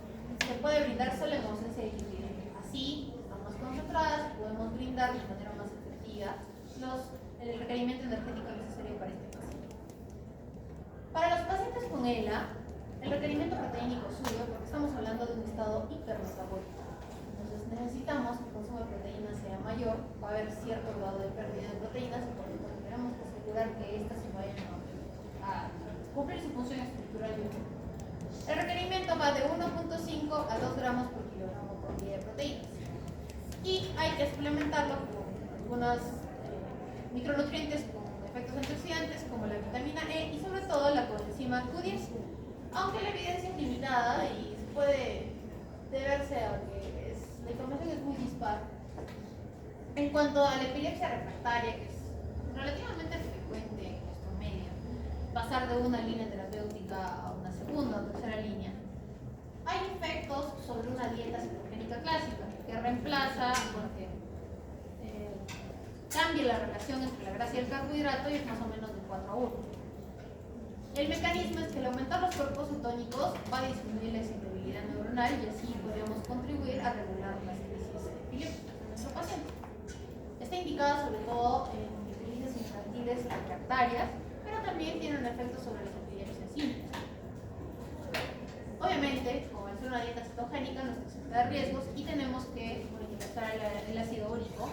se puede brindar solo en ausencia de equilibrio. Así, están más concentradas, podemos brindar de manera más efectiva el requerimiento energético necesario para este paciente. Para los pacientes con ELA, el requerimiento proteínico sube porque estamos hablando de un estado hipermetabólico. Entonces necesitamos que el consumo de proteínas sea mayor, va a haber cierto grado de pérdida de proteínas y por lo tanto tenemos que hacer asegurar que éstas se vayan a cumplir su función estructural. El requerimiento va de 1.5 a 2 gramos por kilogramo por día de proteínas. Y hay que suplementarlo con algunos micronutrientes con efectos antioxidantes como la vitamina E y sobre todo la coenzima Q10. Aunque la evidencia es limitada y puede deberse a que la información es muy dispar. En cuanto a la epilepsia refractaria, que es relativamente frecuente en nuestro medio, pasar de una línea terapéutica a una segunda o tercera línea, hay efectos sobre una dieta cetogénica clásica que reemplaza, porque cambia la relación entre la grasa y el carbohidrato y es más o menos de 4 a 1. El mecanismo es que al aumentar los cuerpos cetónicos va a disminuir la sensibilidad neuronal y así podríamos contribuir a regular las crisis epilépticas de nuestro paciente. Está indicada sobre todo en epilepsias infantiles refractarias, pero también tiene un efecto sobre las epilepsias simples. Obviamente, como es una dieta cetogénica, no está exenta de riesgos y tenemos que monitorizar el ácido úrico,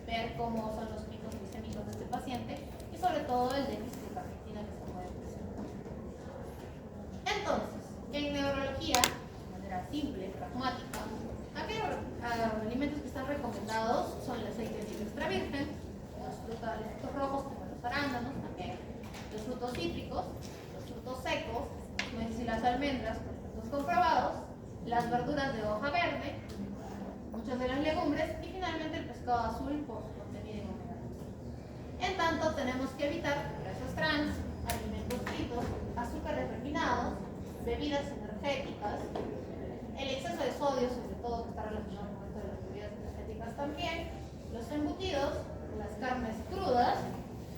ver cómo son los picos glicémicos de este paciente y sobre todo el déficit de carnitina que se puede presentar. Entonces, en neurología, de manera simple, pragmática, aquellos alimentos que están recomendados son el aceite de oliva extra virgen, los frutos rojos como los arándanos también, los frutos cítricos, los frutos secos, los nueces y las almendras con efectos comprobados, las verduras de hoja verde, muchas de las legumbres y finalmente el pescado azul por su contenido en omega 3. En tanto, tenemos que evitar grasas trans, alimentos fritos, azúcares refinados, bebidas energéticas, el exceso de sodio, sobre todo que está relacionado con esto de las bebidas energéticas también, los embutidos, las carnes crudas,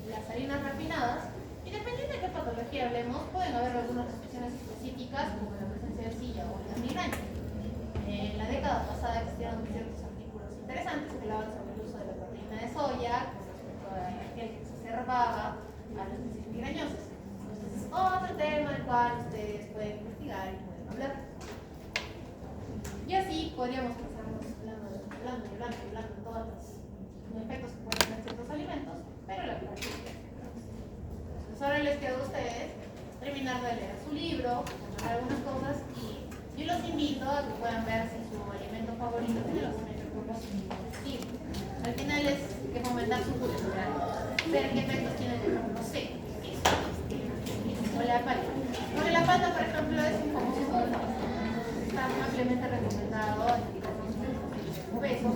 las harinas refinadas y dependiendo de qué patología hablemos, pueden haber algunas restricciones específicas como la presencia de silla o la migraña. En la década pasada existieron ciertos artículos interesantes que hablaban sobre el uso de la proteína de soya con respecto a aquel que exacerbaba a las crisis migrañosas. Entonces es otro tema del cual ustedes pueden investigar y pueden hablar. Y así podríamos pasarnos hablando de todos los efectos que pueden tener ciertos alimentos, pero la práctica es. Entonces ahora les queda a ustedes terminar de leer su libro, comentar algunas cosas y yo los invito a que puedan ver si su alimento favorito tiene algún efecto positivo. Al final es que fomentar su curiosidad, ver qué efectos tiene el ejemplo C. O la palta. Porque la palta, por ejemplo, es un famoso, está ampliamente recomendado en los obesos.